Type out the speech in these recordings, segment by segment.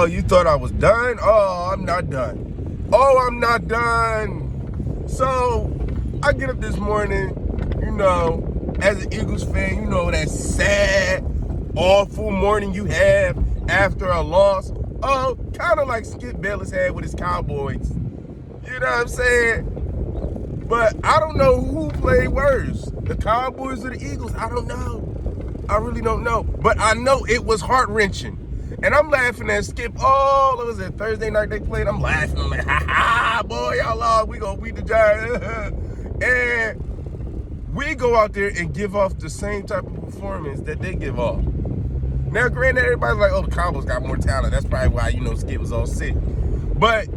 you thought I was done? Oh, I'm not done. Oh, I'm not done. So, I get up this morning, as an Eagles fan, that sad, awful morning you have after a loss. Oh, kind of like Skip Bayless had with his Cowboys. You know what I'm saying? But I don't know who played worse, the Cowboys or the Eagles. I don't know. I really don't know. But I know it was heart-wrenching. And I'm laughing at Skip. Oh, what was it, Thursday night they played? I'm laughing. I'm like, ha, boy, y'all lost. We gonna beat the Giants. And we go out there and give off the same type of performance that they give off. Now, granted, everybody's like, oh, the Cowboys got more talent. That's probably why, Skip was all sick. But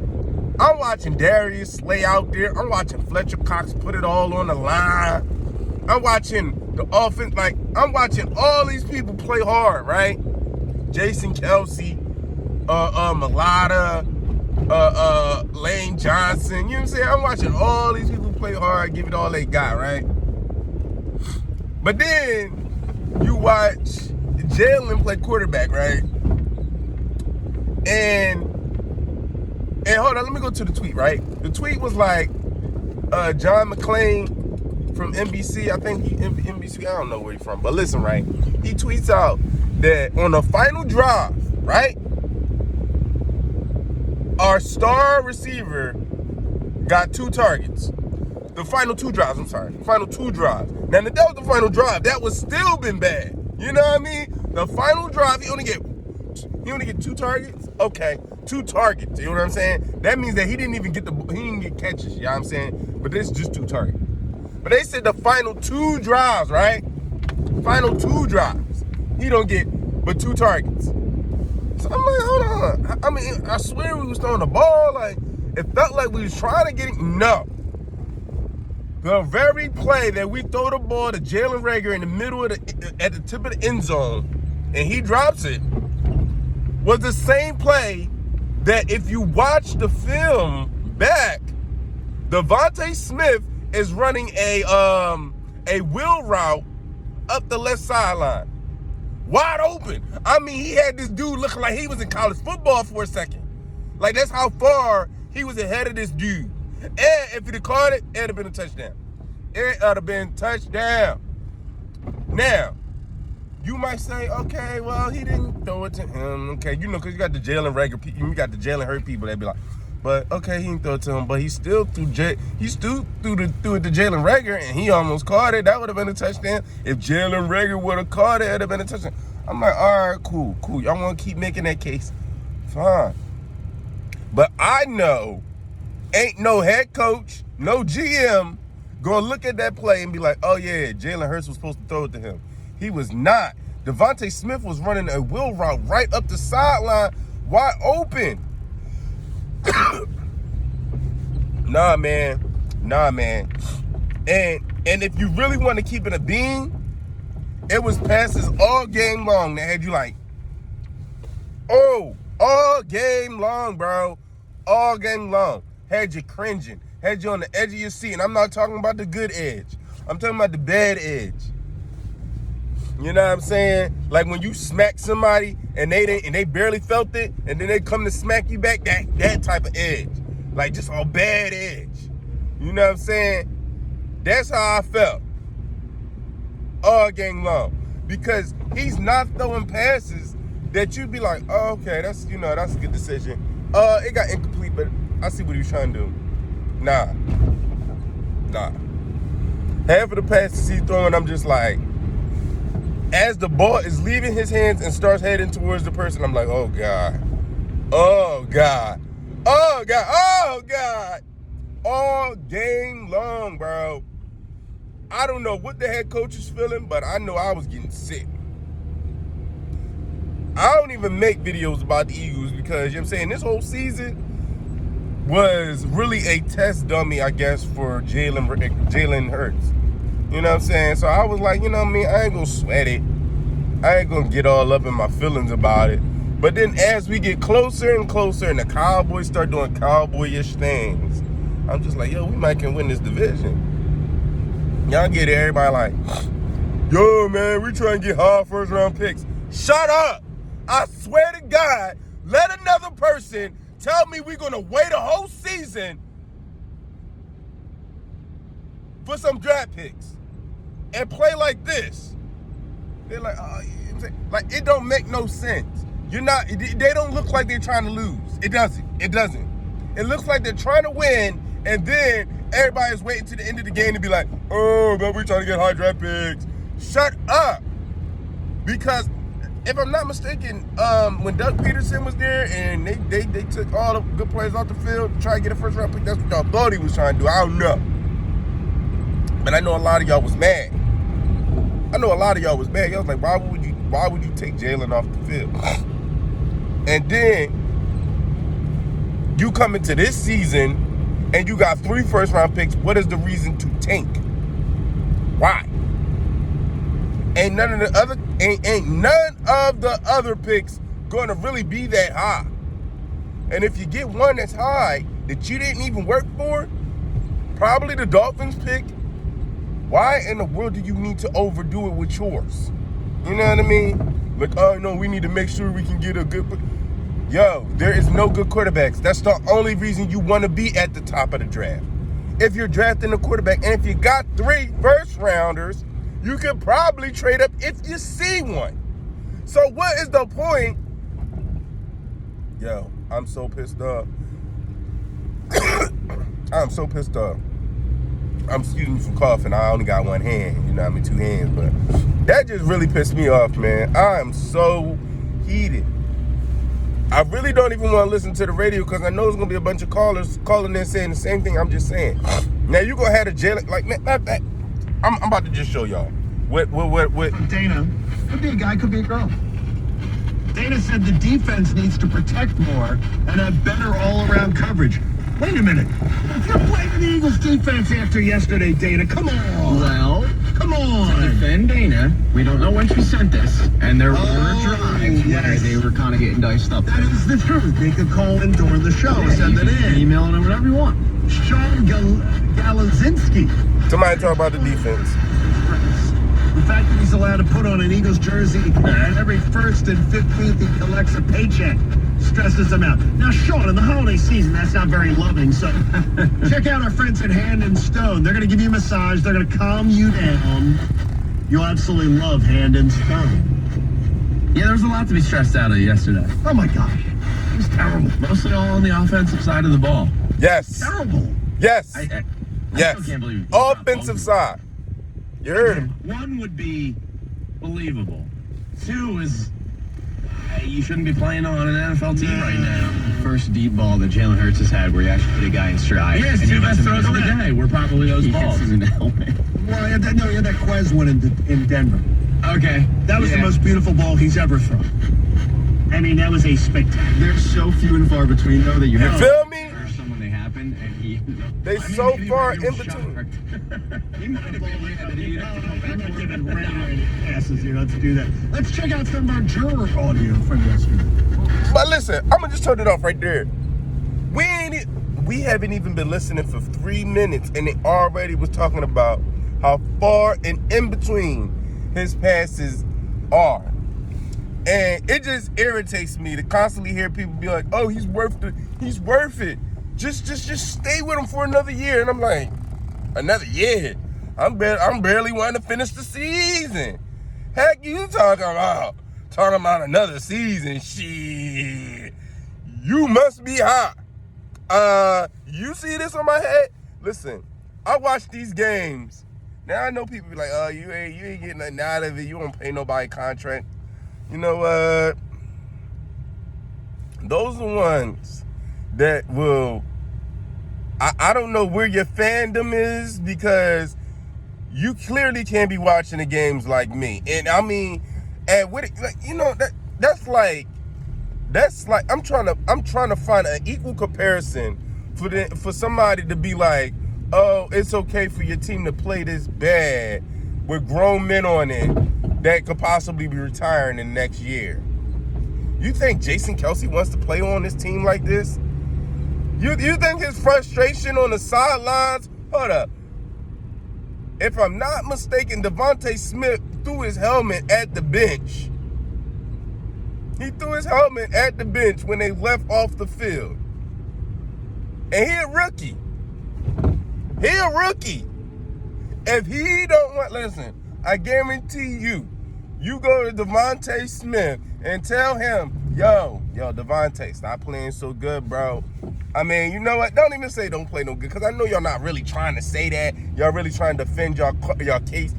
I'm watching Darius Slay out there. I'm watching Fletcher Cox put it all on the line. I'm watching the offense. I'm watching all these people play hard, right? Jason Kelsey, Mulata, Lane Johnson. You know what I'm saying? I'm watching all these people play hard, give it all they got, right? But then you watch Jalen play quarterback, right? And hold on, let me go to the tweet, right? The tweet was like, John McClain from NBC, I think NBC, I don't know where he's from, but listen, right? He tweets out that on the final drive, right? Our star receiver got 2 targets. The final 2 drives, final 2 drives. Now, if that was the final drive, that would still been bad. You know what I mean? The final drive, he only get 2 targets? Okay, 2 targets. You know what I'm saying? That means that he didn't get catches, you know what I'm saying? But this is just 2 targets. But they said the final 2 drives, right? Final 2 drives. He don't get but 2 targets. So I'm like, hold on. I mean, I swear we was throwing the ball. Like, it felt like we was trying to get it. No. The very play that we throw the ball to Jalen Reagor in the middle of at the tip of the end zone, and he drops it, was the same play that if you watch the film back, Devontae Smith is running a wheel route up the left sideline. Wide open. I mean, he had this dude looking like he was in college football for a second. Like, that's how far he was ahead of this dude. And if he'd have caught it, it'd have been a touchdown. It would have been touchdown. Now, you might say, okay, well, he didn't throw it to him. Okay, because you got the Jalen Reagor people, you got the Jalen Hurt people that be like, but okay, he didn't throw it to him, but he still threw it to Jalen Reagor, and he almost caught it. That would have been a touchdown. If Jalen Reagor would have caught it, it would have been a touchdown. I'm like, all right, cool. Y'all want to keep making that case? Fine. But I know ain't no head coach, no GM gonna look at that play and be like, oh yeah, Jalen Hurts was supposed to throw it to him. He was not. Devontae Smith was running a wheel route right up the sideline, wide open. Nah, man. And if you really want to keep it a bean, it was passes all game long that had you like, oh, all game long, bro. All game long. Had you cringing. Had you on the edge of your seat. And I'm not talking about the good edge. I'm talking about the bad edge. You know what I'm saying? Like when you smack somebody and they barely felt it, and then they come to smack you back, that type of edge. Like just a bad edge. You know what I'm saying? That's how I felt all game long. Because he's not throwing passes that you'd be like, oh, okay, that's a good decision. It got incomplete, but I see what he was trying to do. Nah. Half of the passes he's throwing, I'm just like, as the ball is leaving his hands and starts heading towards the person, I'm like, oh, God. Oh, God. Oh, God. Oh, God. All game long, bro. I don't know what the head coach is feeling, but I know I was getting sick. I don't even make videos about the Eagles because, you know what I'm saying, this whole season was really a test dummy, I guess, for Jalen Hurts. You know what I'm saying? So I was like, you know what I mean? I ain't going to sweat it. I ain't going to get all up in my feelings about it. But then as we get closer and closer and the Cowboys start doing cowboyish things, I'm just like, yo, we might can win this division. Y'all get it, everybody like, yo, man, we trying to get high first round picks. Shut up. I swear to God, let another person tell me we're going to wait a whole season for some draft picks and play like this. They're like, oh, yeah. Like, it don't make no sense. They don't look like they're trying to lose. It doesn't. It looks like they're trying to win, and then everybody's waiting to the end of the game to be like, oh, but we're trying to get high draft picks. Shut up. Because if I'm not mistaken, when Doug Peterson was there and they took all the good players off the field to try to get a first round pick, that's what y'all thought he was trying to do. I don't know. But I know a lot of y'all was mad. Y'all was like, why would you take Jalen off the field? And then you come into this season and you got 3 first round picks. What is the reason to tank? Why? Ain't none of the other picks gonna really be that high. And if you get one that's high that you didn't even work for, probably the Dolphins pick, why in the world do you need to overdo it with yours? You know what I mean? Like, oh no, we need to make sure we can get a good. Yo, there is no good quarterbacks. That's the only reason you want to be at the top of the draft. If you're drafting a quarterback, and if you got 3 first rounders, you could probably trade up if you see one. So what is the point? Yo, I'm so pissed off. I'm so pissed off. Excuse me for coughing. I only got one hand. You know what I mean? 2 hands. But that just really pissed me off, man. I am so heated. I really don't even want to listen to the radio because I know there's going to be a bunch of callers calling in saying the same thing I'm just saying. Now, you're going to have a Jalen. Like, I'm about to just show y'all. What? Dana, could be a guy, could be a girl. Dana said the defense needs to protect more and have better all-around coverage. Wait a minute. If you're blaming the Eagles defense after yesterday, Dana, come on. Well, come on. To defend Dana, we don't know when she sent this, and there were drives where they were kind of getting diced up. That is the truth. They could call in during the show and send it in. Email them whatever you want. Sean Galazinski. Somebody talk about the defense. The fact that he's allowed to put on an Eagles jersey and every 1st and 15th he collects a paycheck stresses him out. Now, Sean, in the holiday season, that's not very loving, so check out our friends at Hand and Stone. They're going to give you a massage. They're going to calm you down. You'll absolutely love Hand and Stone. Yeah, there was a lot to be stressed out of yesterday. Oh, my gosh. It was terrible. Mostly all on the offensive side of the ball. Yes. Terrible. Yes. I Yes. still can't believe Offensive side. You heard him. 1 would be believable. 2 is you shouldn't be playing on an NFL team right now. First deep ball that Jalen Hurts has had where he actually put a guy in stride. Yes, and 2 best throws of the day were probably those balls. Well, he had that Quez one in Denver. Okay. That was the most beautiful ball he's ever thrown. I mean, that was a spectacular. They're so few and far between, though, that you You feel me? Someone they happen, and he. They so far in between. He might have I'm not giving Ray passes, to do that. Let's check out some of our juror audio from yesterday. But listen, I'm gonna just turn it off right there. We haven't even been listening for 3 minutes, and they already was talking about how far and in between his passes are. And it just irritates me to constantly hear people be like, "Oh, he's worth it. Just stay with him for another year." And I'm like, another year? I'm barely wanting to finish the season. Heck, you talking about another season? Shit, you must be hot. You see this on my head? Listen, I watch these games. Now I know people be like, "Oh, you ain't getting nothing out of it. You don't pay nobody contract." You know what? Those are the ones that will. I don't know where your fandom is because you clearly can't be watching the games like me. And I mean, and with it, that's like I'm trying to find an equal comparison for somebody to be like, "Oh, it's okay for your team to play this bad with grown men on it that could possibly be retiring in the next year." You think Jason Kelce wants to play on this team like this? You think his frustration on the sidelines? Hold up. If I'm not mistaken, Devontae Smith threw his helmet at the bench. He threw his helmet at the bench when they left off the field. And he a rookie. He a rookie. If he don't want, listen, I guarantee you go to Devontae Smith and tell him, yo, Devontae, stop playing so good, bro. I mean, you know what? Don't even say don't play no good, because I know y'all not really trying to say that. Y'all really trying to defend y'all case.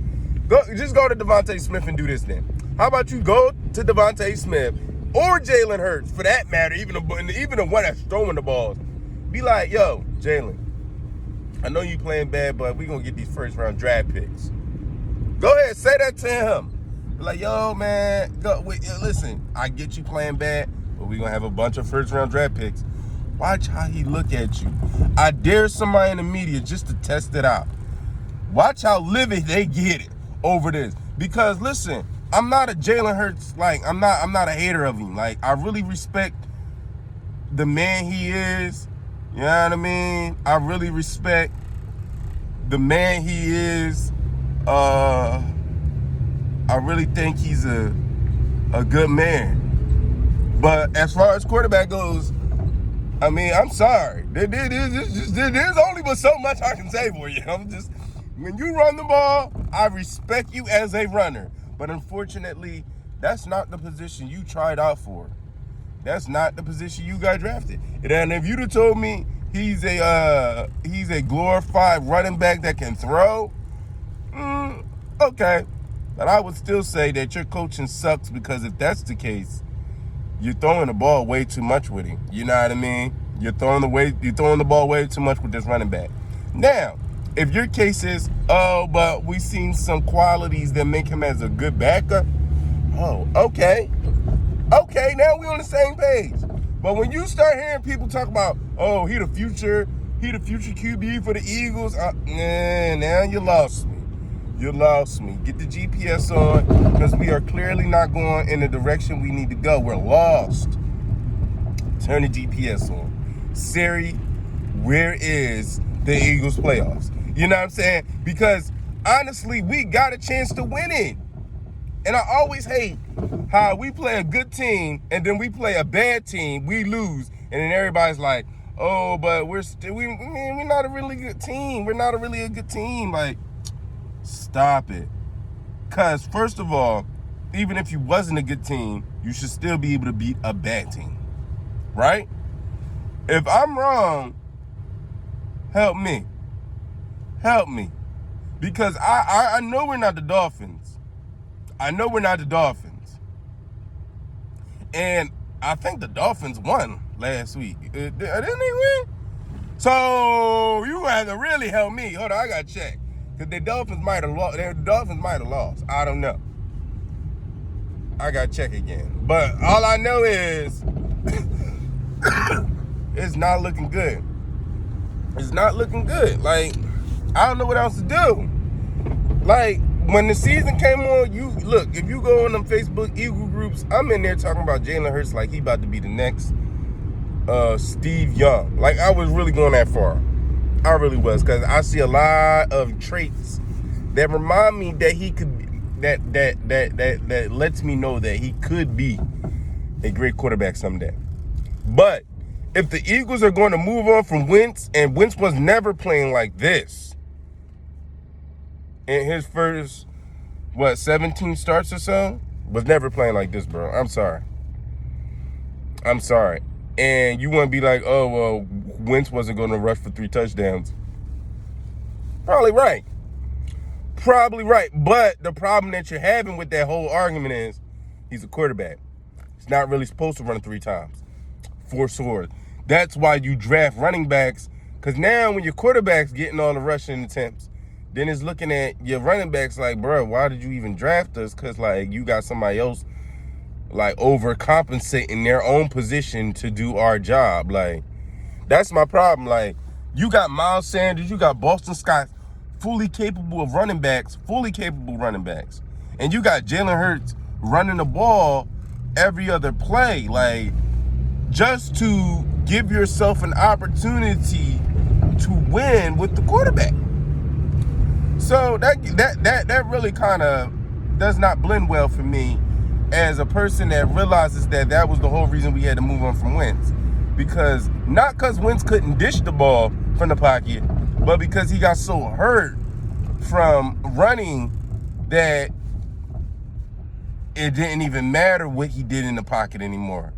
Just go to Devontae Smith and do this then. How about you go to Devontae Smith or Jalen Hurts, for that matter, even the one that's throwing the balls. Be like, yo, Jalen, I know you playing bad, but we gonna get these first round draft picks. Go ahead, say that to him. Be like, yo, man, listen, I get you playing bad, but we gonna have a bunch of first round draft picks. Watch how he look at you. I dare somebody in the media just to test it out. Watch how livid they get it over this. Because listen, I'm not a Jalen Hurts, like, I'm not a hater of him. Like, I really respect the man he is. You know what I mean? I really respect the man he is. I really think he's a good man. But as far as quarterback goes, I mean, I'm sorry. There's only but so much I can say for you. When you run the ball, I respect you as a runner. But unfortunately, that's not the position you tried out for. That's not the position you got drafted. And if you'd have told me he's a glorified running back that can throw, okay. But I would still say that your coaching sucks, because if that's the case, you're throwing the ball way too much with him. You know what I mean? You're throwing the ball way too much with this running back. Now, if your case is, but we've seen some qualities that make him as a good backup, okay. Okay, now we're on the same page. But when you start hearing people talk about, he the future QB for the Eagles, now you lost me. You lost me. Get the GPS on, because we are clearly not going in the direction we need to go. We're lost. Turn the GPS on. Siri, where is the Eagles playoffs? You know what I'm saying? Because honestly, we got a chance to win it. And I always hate how we play a good team and then we play a bad team, we lose, and then everybody's like, but we're not a really good team. We're not really a good team. Like, stop it. Because first of all, even if you wasn't a good team, you should still be able to beat a bad team, right? If I'm wrong, help me. Help me. Because I know we're not the Dolphins. I know we're not the Dolphins. And I think the Dolphins won last week. Didn't they win? So you have to really help me. Hold on, I got to check. Because the Dolphins might have lost. I don't know. I got to check again. But all I know is it's not looking good. It's not looking good. Like, I don't know what else to do. Like, when the season came on, if you go on them Facebook Eagle groups, I'm in there talking about Jalen Hurts like he about to be the next Steve Young. Like, I was really going that far. I really was, because I see a lot of traits that remind me that he could be, that lets me know that he could be a great quarterback someday. But if the Eagles are going to move on from Wentz, and Wentz was never playing like this in his first, 17 starts or so, was never playing like this, bro. I'm sorry. And you want to be like, Wentz wasn't going to rush for 3 touchdowns. Probably right. But the problem that you're having with that whole argument is he's a quarterback. He's not really supposed to run 3 times. 4 swords. That's why you draft running backs, because now when your quarterback's getting all the rushing attempts, then it's looking at your running backs like, bro, why did you even draft us? Because, like, you got somebody else, like, overcompensating their own position to do our job. Like, that's my problem. Like, you got Miles Sanders, you got Boston Scott, fully capable running backs. And you got Jalen Hurts running the ball every other play. Like, just to give yourself an opportunity to win with the quarterback. So that really kind of does not blend well for me. as a person that realizes that was the whole reason we had to move on from Wentz. Because, not because Wentz couldn't dish the ball from the pocket, but because he got so hurt from running that it didn't even matter what he did in the pocket anymore.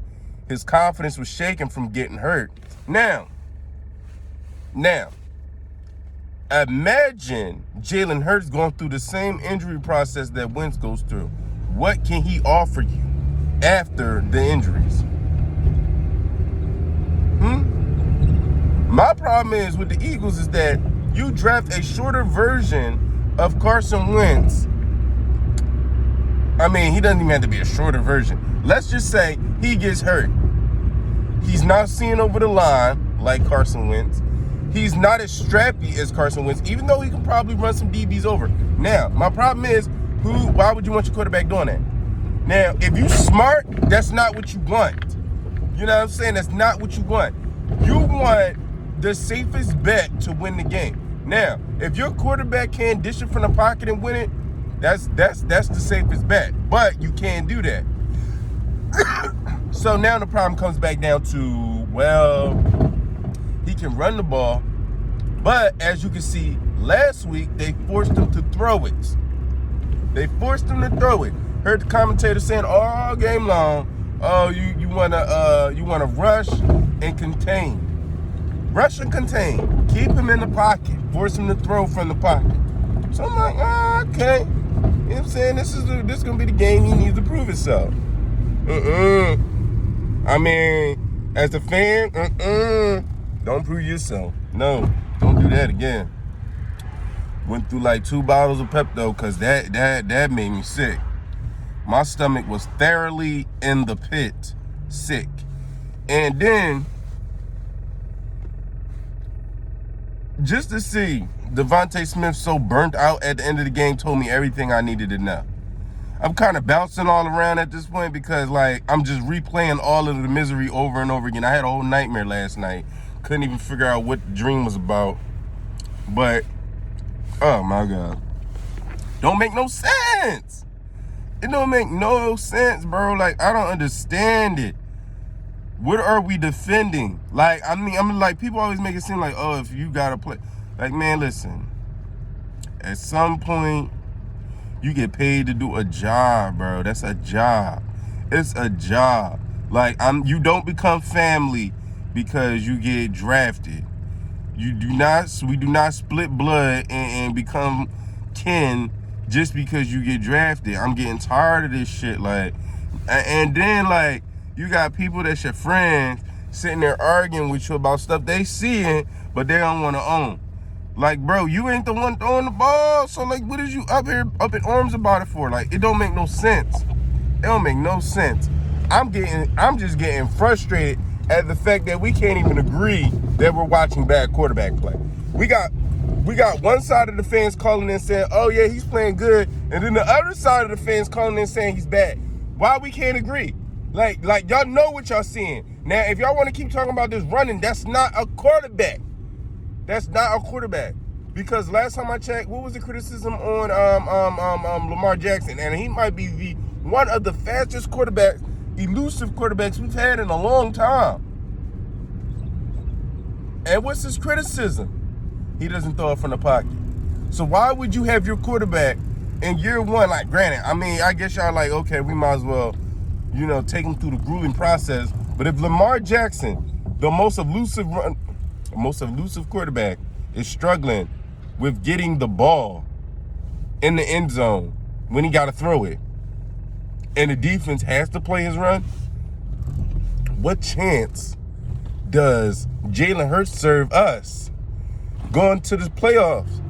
His confidence was shaken from getting hurt. Now, imagine Jalen Hurts going through the same injury process that Wentz goes through. What can he offer you after the injuries? My problem is with the Eagles is that you draft a shorter version of Carson Wentz. I mean, he doesn't even have to be a shorter version. Let's just say he gets hurt. He's not seeing over the line like Carson Wentz. He's not as strappy as Carson Wentz, even though he can probably run some DBs over. Now, my problem is, why would you want your quarterback doing that? Now, if you smart, that's not what you want. You know what I'm saying? That's not what you want. You want the safest bet to win the game. Now, if your quarterback can't dish it from the pocket and win it, that's the safest bet. But you can't do that. So now the problem comes back down to, well, he can run the ball, but as you can see, last week they forced him to throw it. Heard the commentator saying all game long, oh, you wanna rush and contain. Rush and contain. Keep him in the pocket. Force him to throw from the pocket. So I'm like, okay. You know what I'm saying? This is gonna be the game he needs to prove himself. I mean, as a fan, don't prove yourself. No, don't do that again. Went through like 2 bottles of Pepto because that made me sick. My stomach was thoroughly in the pit, sick. And then, just to see Devontae Smith so burnt out at the end of the game told me everything I needed to know. I'm kind of bouncing all around at this point because, like, I'm just replaying all of the misery over and over again. I had a whole nightmare last night. Couldn't even figure out what the dream was about. But, oh my God. Don't make no sense. It don't make no sense, bro. Like, I don't understand it. What are we defending? Like, I'm like, people always make it seem like, oh, if you gotta play. Like, man, listen. At some point, you get paid to do a job, bro. That's a job. It's a job. Like, you don't become family because you get drafted. We do not split blood and become kin just because you get drafted. I'm getting tired of this shit. Like, and then, like, you got people that's your friends sitting there arguing with you about stuff they seeing, but they don't want to own. Like, bro, you ain't the one throwing the ball, so, like, what is you up in arms about it for? Like, it don't make no sense. It don't make no sense. I'm just getting frustrated at the fact that we can't even agree that we're watching bad quarterback play. We got one side of the fans calling in saying, oh yeah, he's playing good, and then the other side of the fans calling in saying he's bad. Why we can't agree? Like y'all know what y'all seeing. Now, if y'all want to keep talking about this running, that's not a quarterback. That's not a quarterback. Because last time I checked, what was the criticism on Lamar Jackson? And he might be one of the fastest quarterbacks, elusive quarterbacks we've had in a long time. And what's his criticism? He doesn't throw it from the pocket. So why would you have your quarterback in year one? Like, granted, I mean, I guess y'all like, okay, we might as well, take him through the grueling process. But if Lamar Jackson, the most elusive quarterback, is struggling with getting the ball in the end zone when he got to throw it, and the defense has to play his run, what chance does Jalen Hurts serve us going to the playoffs?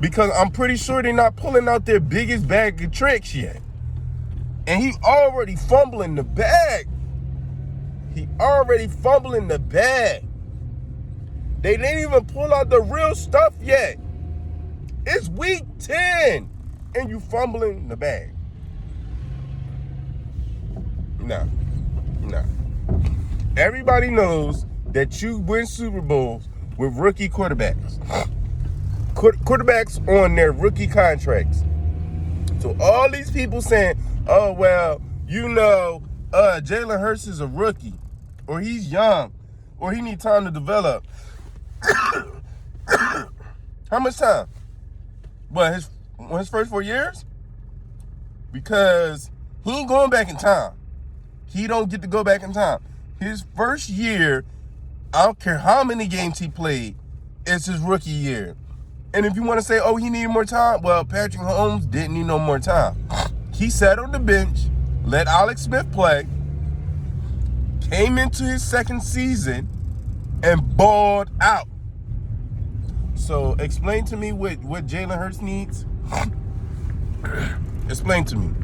Because I'm pretty sure they're not pulling out their biggest bag of tricks yet. And he already fumbling the bag. They didn't even pull out the real stuff yet. It's week 10, and you fumbling the bag. No. Everybody knows that you win Super Bowls with rookie quarterbacks. Quarterbacks on their rookie contracts. So all these people saying, oh, well, Jalen Hurts is a rookie, or he's young, or he needs time to develop. How much time? What, his first 4 years? Because he ain't going back in time. He don't get to go back in time. His first year, I don't care how many games he played, it's his rookie year. And if you want to say, oh, he needed more time, well, Patrick Mahomes didn't need no more time. He sat on the bench, let Alex Smith play, came into his second season, and balled out. So explain to me what Jalen Hurts needs. Explain to me.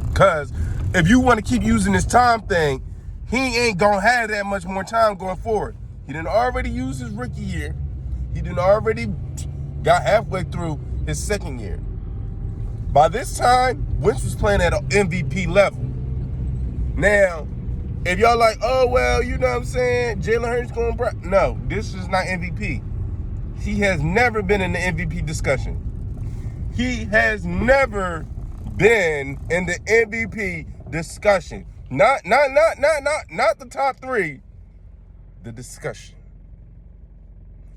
Because if you want to keep using this time thing, he ain't going to have that much more time going forward. He didn't already use his rookie year. He didn't already got halfway through his second year. By this time, Wentz was playing at an MVP level. Now, if y'all like, oh, well, you know what I'm saying, Jalen Hurts going bright. No, this is not MVP. He has never been in the MVP discussion. He has never been in the MVP discussion. Not the top three, the discussion.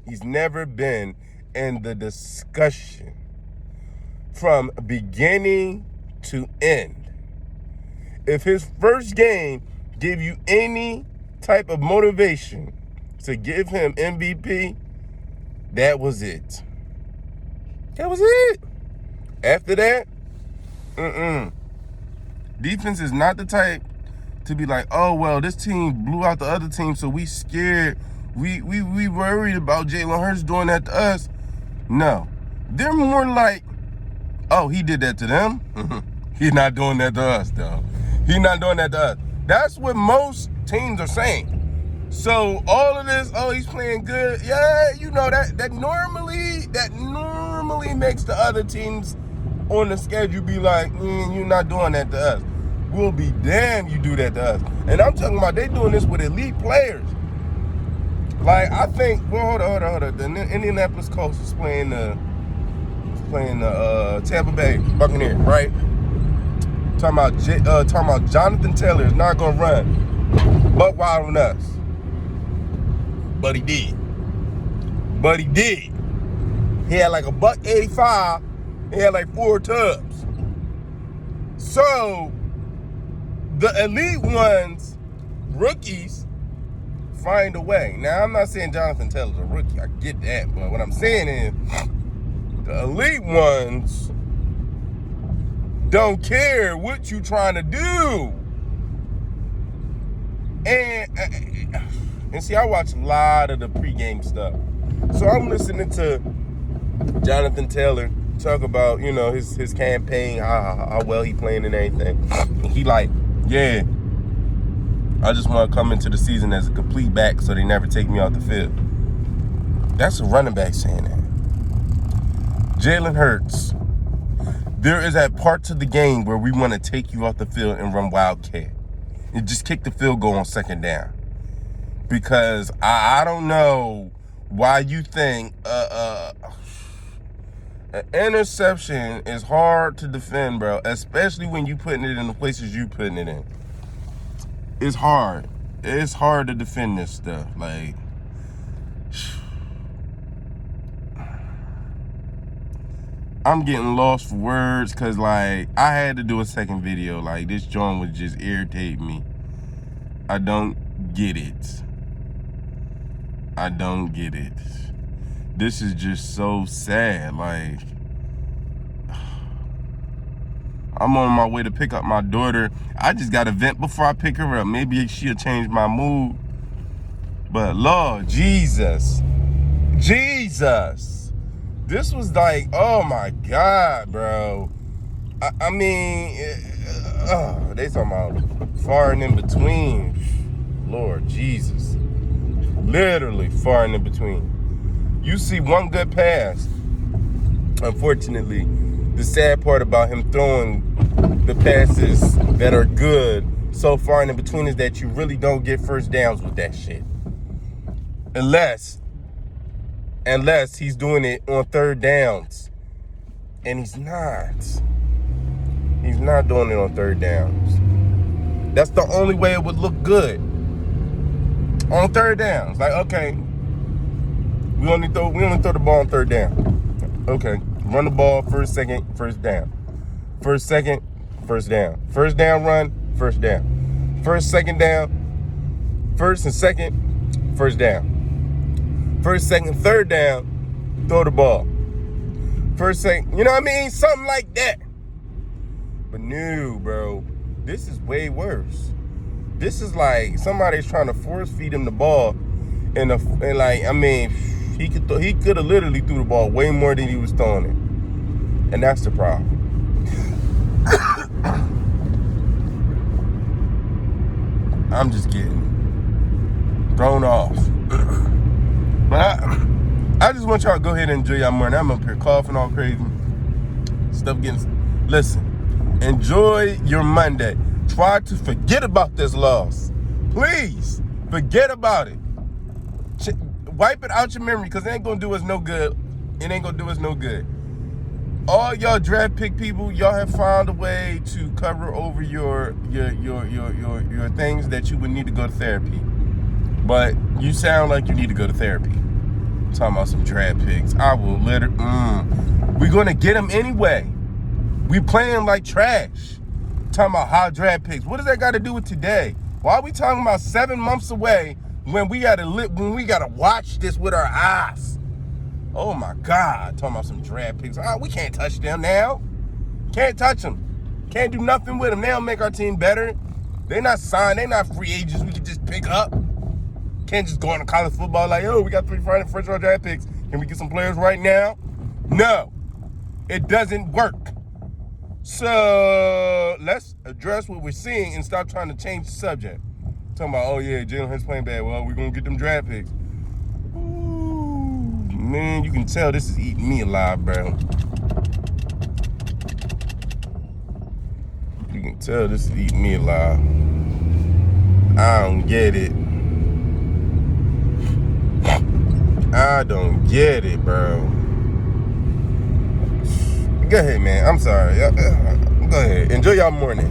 He's never been in the discussion from beginning to end. If his first game gave you any type of motivation to give him MVP, that was it. That was it. After that, defense is not the type to be like, oh, well, this team blew out the other team, so we scared. We worried about Jalen Hurts doing that to us. No. They're more like, oh, he did that to them? He's not doing that to us, though. He's not doing that to us. That's what most teams are saying. So all of this, oh, he's playing good. Yeah, you know, that normally makes the other teams on the schedule be like, you're not doing that to us. We'll be damned you do that to us. And I'm talking about they doing this with elite players. Like, I think, well, hold on. The Indianapolis Colts is playing the Tampa Bay Buccaneers, right? Talking about Jonathan Taylor is not gonna run buck wild on us. But he did. He had like a $185. He had like 4 tubs. So the elite ones, rookies, find a way. Now, I'm not saying Jonathan Taylor's a rookie. I get that. But what I'm saying is the elite ones don't care what you trying to do. And see, I watch a lot of the pregame stuff. So I'm listening to Jonathan Taylor talk about, you know, his campaign, how well he playing and everything. He like, yeah, I just want to come into the season as a complete back so they never take me off the field. That's a running back saying that. Jalen Hurts, there is that parts of the game where we want to take you off the field and run wildcat. And just kick the field goal on second down. Because I don't know why you think an interception is hard to defend, bro. Especially when you putting it in the places you putting it in. It's hard. It's hard to defend this stuff. Like, I'm getting lost for words because, like, I had to do a second video. Like, this joint would just irritate me. I don't get it. I don't get it. This is just so sad. Like, I'm on my way to pick up my daughter. I just got to vent before I pick her up. Maybe she'll change my mood. But Lord Jesus. This was like, oh my God, bro. I mean, they talking about far and in between. Lord Jesus. Literally far and in between. You see one good pass. Unfortunately, the sad part about him throwing the passes that are good so far and in between is that you really don't get first downs with that shit. Unless he's doing it on third downs. And he's not. He's not doing it on third downs. That's the only way it would look good. On third downs. Like, okay, we only throw the ball on third down. Okay. Run the ball first, second, first down. First, second, first down. First down run, first down. First, second down. First and second, first down. First, second, third down, throw the ball. First, second, you know what I mean? Something like that. But no, bro. This is way worse. This is like somebody's trying to force feed him the ball, and like, I mean, he could have literally threw the ball way more than he was throwing it, and that's the problem. I'm just getting thrown off. But I just want y'all to go ahead and enjoy y'all morning. I'm up here coughing all crazy. Stuff getting. Listen, enjoy your Monday. Try to forget about this loss. Please, forget about it. Wipe it out your memory, because it ain't going to do us no good. It ain't going to do us no good. All y'all draft pick people, y'all have found a way to cover over your things that you would need to go to therapy. But you sound like you need to go to therapy. Talking about some draft picks. I will literally, we're going to get them anyway. We playing like trash. Talking about high draft picks. What does that got to do with today? Why are we talking about 7 months away when we gotta watch this with our eyes? Oh my God! Talking about some draft picks. We can't touch them now. Can't touch them. Can't do nothing with them. They don't make our team better. They're not signed. They're not free agents we can just pick up. Can't just go into college football like, oh, we got 3 first round draft picks. Can we get some players right now? No, it doesn't work. So let's address what we're seeing and stop trying to change the subject. Talking about, oh yeah, Jalen Hurts playing bad. Well, we're gonna get them draft picks. Ooh, man, you can tell this is eating me alive, bro. You can tell this is eating me alive. I don't get it. I don't get it, bro. Go ahead, man. I'm sorry. Go ahead. Enjoy y'all morning.